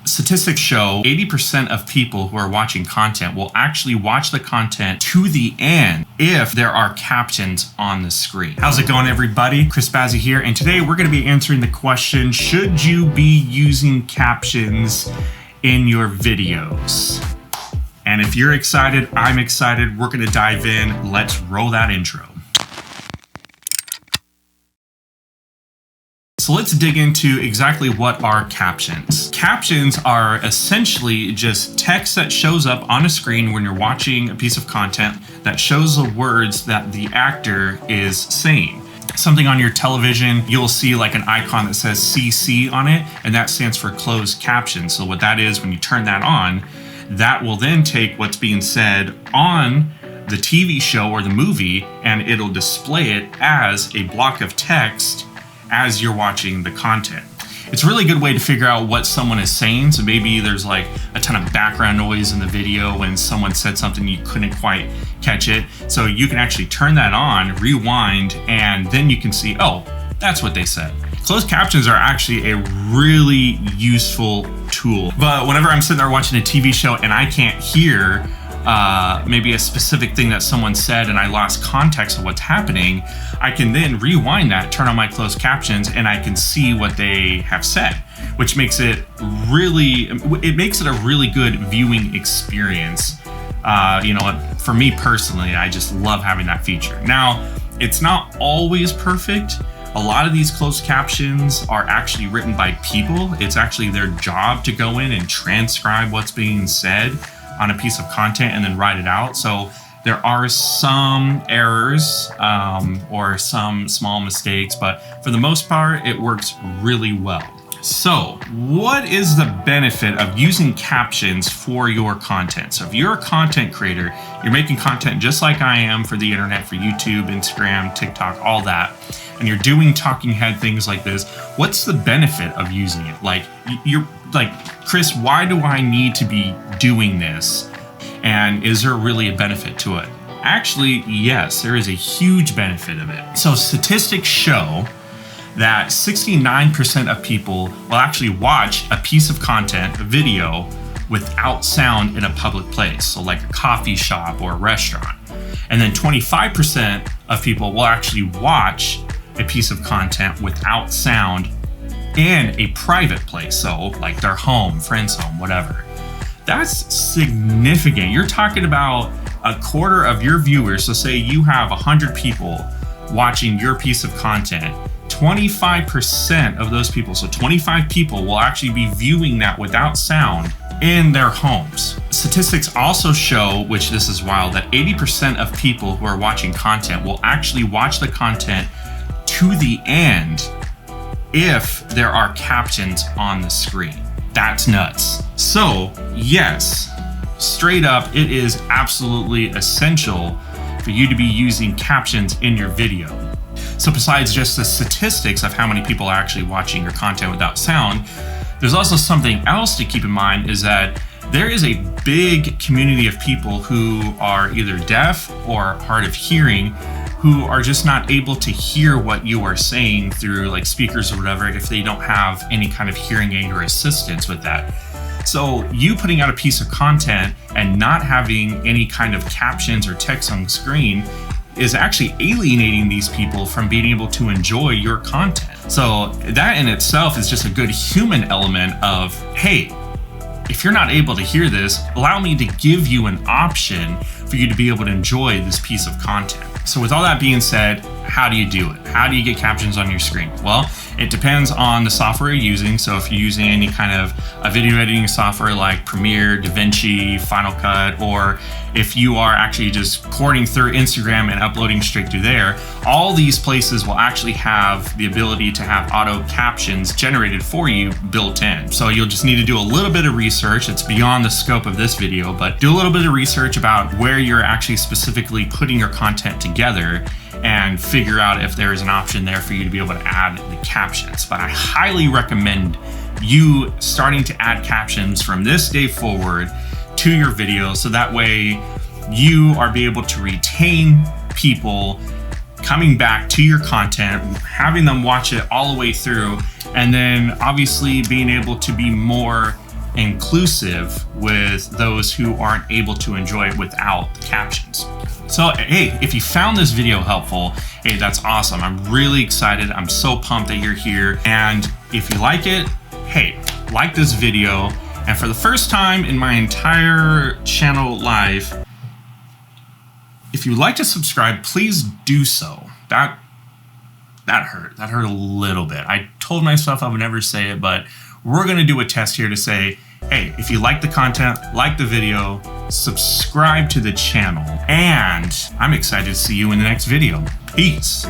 Statistics show 80% of people who are watching content will actually watch the content to the end if there are captions on the screen. How's it going, everybody? Bazzy here, and today we're going to be answering the question, should you be using captions in your videos? And if you're excited, I'm excited. We're going to dive in. Let's roll that intro. So let's dig into exactly what are captions. Captions are essentially just text that shows up on a screen when you're watching a piece of content that shows the words that the actor is saying. Something on your television, you'll see like an icon that says CC on it, and that stands for closed caption. So what that is, when you turn that on, that will then take what's being said on the TV show or the movie, and it'll display it as a block of text as you're watching the content. It's a really good way to figure out what someone is saying. So maybe there's like a ton of background noise in the video when someone said something you couldn't quite catch it. So you can actually turn that on, rewind, and then you can see, oh, that's what they said. Closed captions are actually a really useful tool. But whenever I'm sitting there watching a TV show and I can't hear maybe a specific thing that someone said and I lost context of what's happening, I can then rewind that, turn on my closed captions, and I can see what they have said, which makes it a really good viewing experience. For me personally, I just love having that feature. Now, it's not always perfect. A lot of these closed captions are actually written by people. It's actually their job to go in and transcribe what's being said on a piece of content and then write it out. So there are some errors or some small mistakes, but for the most part, it works really well. So what is the benefit of using captions for your content? So if you're a content creator, you're making content just like I am for the internet, for YouTube, Instagram, TikTok, all that, and you're doing talking head things like this, what's the benefit of using it? Like, you're like, Chris, why do I need to be doing this? And is there really a benefit to it? Actually, yes, there is a huge benefit of it. So statistics show that 69% of people will actually watch a piece of content, a video, without sound in a public place. So like a coffee shop or a restaurant. And then 25% of people will actually watch a piece of content without sound in a private place. So like their home, friend's home, whatever. That's significant. You're talking about a quarter of your viewers. So say you have 100 people watching your piece of content. 25% of those people, so 25 people, will actually be viewing that without sound in their homes. Statistics also show, which this is wild, that 80% of people who are watching content will actually watch the content to the end if there are captions on the screen. That's nuts. So yes, straight up, it is absolutely essential for you to be using captions in your video. So besides just the statistics of how many people are actually watching your content without sound, there's also something else to keep in mind, is that there is a big community of people who are either deaf or hard of hearing, who are just not able to hear what you are saying through like speakers or whatever if they don't have any kind of hearing aid or assistance with that. So you putting out a piece of content and not having any kind of captions or text on the screen is actually alienating these people from being able to enjoy your content. So that in itself is just a good human element of, hey, if you're not able to hear this, allow me to give you an option for you to be able to enjoy this piece of content. So with all that being said, how do you do it? How do you get captions on your screen? Well, it depends on the software you're using. So if you're using any kind of a video editing software like Premiere, DaVinci, Final Cut, or if you are actually just porting through Instagram and uploading straight through there, all these places will actually have the ability to have auto captions generated for you built in. So you'll just need to do a little bit of research. It's beyond the scope of this video, but do a little bit of research about where you're actually specifically putting your content together and figure out if there is an option there for you to be able to add the captions. But I highly recommend you starting to add captions from this day forward to your video, so that way you are be able to retain people coming back to your content, having them watch it all the way through, and then obviously being able to be more inclusive with those who aren't able to enjoy it without the captions. So, hey, if you found this video helpful, hey, that's awesome. I'm really excited. I'm so pumped that you're here. And if you like it, hey, like this video. And for the first time in my entire channel life, if you'd like to subscribe, please do so. That hurt. That hurt a little bit. I told myself I would never say it, but we're gonna do a test here to say, hey, if you like the content, like the video, subscribe to the channel. And I'm excited to see you in the next video. Peace.